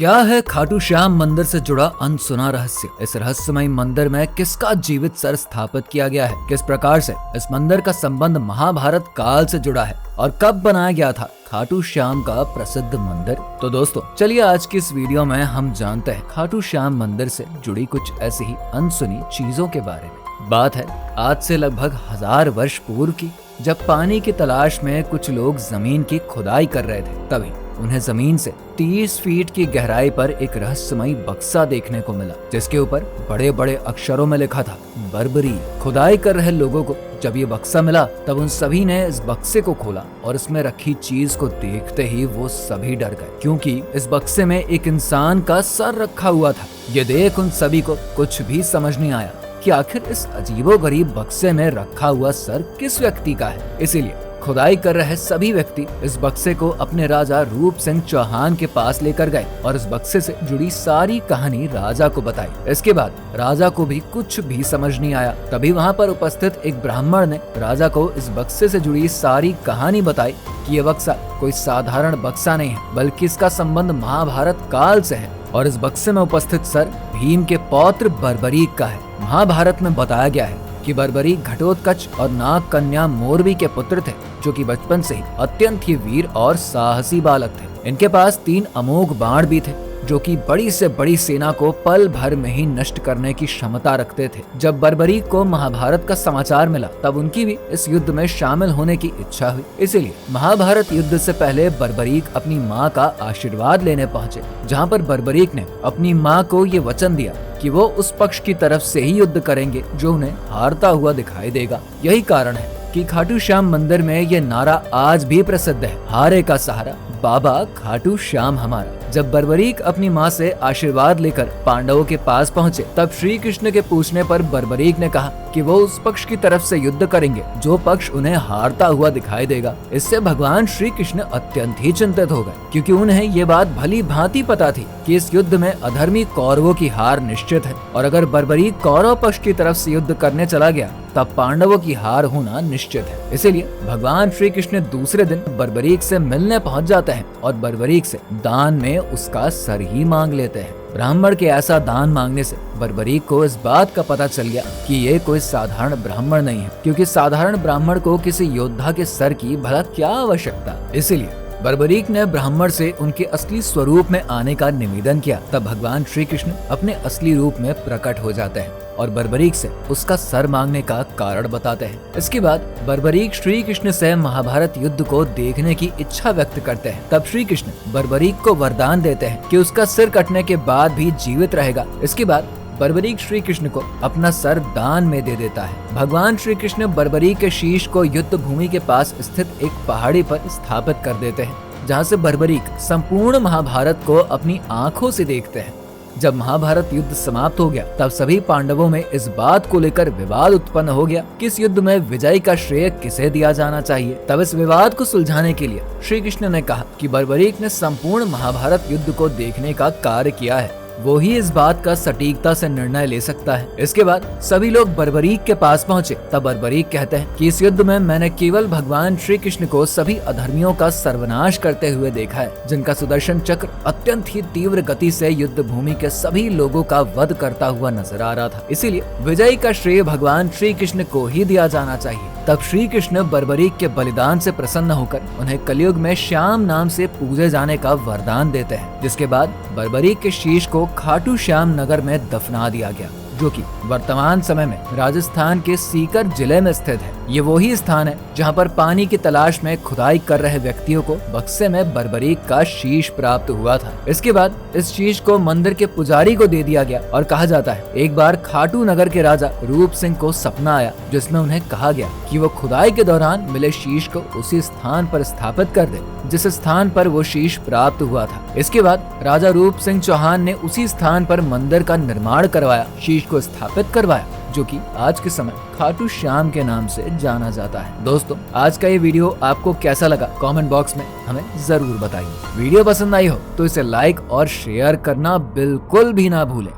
क्या है खाटू श्याम मंदिर से जुड़ा अनसुना रहस्य? इस रहस्यमय मंदिर में किसका जीवित सर स्थापित किया गया है? किस प्रकार से इस मंदिर का संबंध महाभारत काल से जुड़ा है और कब बनाया गया था खाटू श्याम का प्रसिद्ध मंदिर? तो दोस्तों चलिए आज की इस वीडियो में हम जानते हैं खाटू श्याम मंदिर से जुड़ी कुछ ऐसी ही अनसुनी चीजों के बारे में। बात है आज से लगभग 1000 वर्ष पूर्व की, जब पानी की तलाश में कुछ लोग जमीन की खुदाई कर रहे थे। तभी उन्हें जमीन से 30 फीट की गहराई पर एक रहस्यमय बक्सा देखने को मिला, जिसके ऊपर बड़े बड़े अक्षरों में लिखा था बर्बरी। खुदाई कर रहे लोगों को जब ये बक्सा मिला तब उन सभी ने इस बक्से को खोला और इसमें रखी चीज को देखते ही वो सभी डर गए, क्योंकि इस बक्से में एक इंसान का सर रखा हुआ था। ये देख उन सभी को कुछ भी समझ नहीं आया कि आखिर इस अजीबोगरीब बक्से में रखा हुआ सर किस व्यक्ति का है। इसीलिए खुदाई कर रहे सभी व्यक्ति इस बक्से को अपने राजा रूप सिंह चौहान के पास लेकर गए और इस बक्से से जुड़ी सारी कहानी राजा को बताई। इसके बाद राजा को भी कुछ भी समझ नहीं आया। तभी वहाँ पर उपस्थित एक ब्राह्मण ने राजा को इस बक्से से जुड़ी सारी कहानी बताई कि ये बक्सा कोई साधारण बक्सा नहीं है, बल्कि इसका संबंध महाभारत काल से है और इस बक्से में उपस्थित सर भीम के पौत्र बर्बरीक का है। महाभारत में बताया गया है कि बर्बरीक घटोत्कच और नाग कन्या मोरवी के पुत्र थे, जो कि बचपन से ही अत्यंत ही वीर और साहसी बालक थे। इनके पास 3 अमोघ बाण भी थे, जो कि बड़ी से बड़ी सेना को पल भर में ही नष्ट करने की क्षमता रखते थे। जब बर्बरीक को महाभारत का समाचार मिला तब उनकी भी इस युद्ध में शामिल होने की इच्छा हुई। इसीलिए महाभारत युद्ध से पहले बर्बरीक अपनी माँ का आशीर्वाद लेने पहुँचे, जहाँ पर बर्बरीक ने अपनी माँ को ये वचन दिया कि वो उस पक्ष की तरफ से ही युद्ध करेंगे जो उन्हें हारता हुआ दिखाई देगा। यही कारण है कि खाटू श्याम मंदिर में ये नारा आज भी प्रसिद्ध है, हारे का सहारा बाबा खाटू श्याम हमारा। जब बर्बरीक अपनी माँ से आशीर्वाद लेकर पांडवों के पास पहुँचे तब श्री कृष्ण के पूछने पर बर्बरीक ने कहा कि वो उस पक्ष की तरफ से युद्ध करेंगे जो पक्ष उन्हें हारता हुआ दिखाई देगा। इससे भगवान श्री कृष्ण अत्यंत ही चिंतित हो गए, क्योंकि उन्हें ये बात भली भांति पता थी कि इस युद्ध में अधर्मी कौरवों की हार निश्चित है और अगर बर्बरीक कौरव पक्ष की तरफ से युद्ध करने चला गया तब पांडवों की हार होना निश्चित है। इसीलिए भगवान श्री कृष्ण दूसरे दिन बर्बरीक से मिलने पहुंच जाते हैं और बर्बरीक से दान में उसका सर ही मांग लेते हैं। ब्राह्मण के ऐसा दान मांगने से बर्बरीक को इस बात का पता चल गया कि ये कोई साधारण ब्राह्मण नहीं है, क्योंकि साधारण ब्राह्मण को किसी योद्धा के सर की भला क्या आवश्यकता। इसीलिए बर्बरीक ने ब्राह्मण से उनके असली स्वरूप में आने का निवेदन किया। तब भगवान श्री कृष्ण अपने असली रूप में प्रकट हो जाते हैं और बर्बरीक से उसका सर मांगने का कारण बताते हैं। इसके बाद बर्बरीक श्री कृष्ण से महाभारत युद्ध को देखने की इच्छा व्यक्त करते हैं। तब श्री कृष्ण बर्बरीक को वरदान देते हैं कि उसका सिर कटने के बाद भी जीवित रहेगा। इसके बाद बर्बरीक श्री कृष्ण को अपना सर दान में दे देता है। भगवान श्री कृष्ण बर्बरीक के शीश को युद्ध भूमि के पास स्थित एक पहाड़ी पर स्थापित कर देते हैं, जहाँ से बर्बरीक संपूर्ण महाभारत को अपनी आंखों से देखते हैं। जब महाभारत युद्ध समाप्त हो गया तब सभी पांडवों में इस बात को लेकर विवाद उत्पन्न हो गया कि इस युद्ध में विजय का श्रेय किसे दिया जाना चाहिए। तब इस विवाद को सुलझाने के लिए श्री कृष्ण ने कहा कि बर्बरीक ने संपूर्ण महाभारत युद्ध को देखने का कार्य किया है, वो ही इस बात का सटीकता से निर्णय ले सकता है। इसके बाद सभी लोग बर्बरीक के पास पहुँचे। तब बर्बरीक कहते हैं कि इस युद्ध में मैंने केवल भगवान श्री कृष्ण को सभी अधर्मियों का सर्वनाश करते हुए देखा है, जिनका सुदर्शन चक्र अत्यंत ही तीव्र गति से युद्ध भूमि के सभी लोगों का वध करता हुआ नजर आ रहा था। इसीलिए विजय का श्रेय भगवान श्री कृष्ण को ही दिया जाना चाहिए। तब श्री कृष्ण बर्बरीक के बलिदान से प्रसन्न होकर उन्हें कलयुग में श्याम नाम से पूजे जाने का वरदान देते हैं, जिसके बाद बर्बरीक के शीश को खाटू श्याम नगर में दफना दिया गया, जो कि वर्तमान समय में राजस्थान के सीकर जिले में स्थित है। ये वही स्थान है जहाँ पर पानी की तलाश में खुदाई कर रहे व्यक्तियों को बक्से में बर्बरीक का शीश प्राप्त हुआ था। इसके बाद इस शीश को मंदिर के पुजारी को दे दिया गया और कहा जाता है एक बार खाटू नगर के राजा रूप सिंह को सपना आया, जिसमें उन्हें कहा गया कि वो खुदाई के दौरान मिले शीश को उसी स्थान पर स्थापित कर दे जिस स्थान पर वो शीश प्राप्त हुआ था। इसके बाद राजा रूप सिंह चौहान ने उसी स्थान पर मंदिर का निर्माण करवाया, शीश को स्थापित करवाया, जो कि आज के समय खाटू श्याम के नाम से जाना जाता है। दोस्तों आज का ये वीडियो आपको कैसा लगा कमेंट बॉक्स में हमें जरूर बताइए। वीडियो पसंद आई हो तो इसे लाइक और शेयर करना बिल्कुल भी ना भूलें।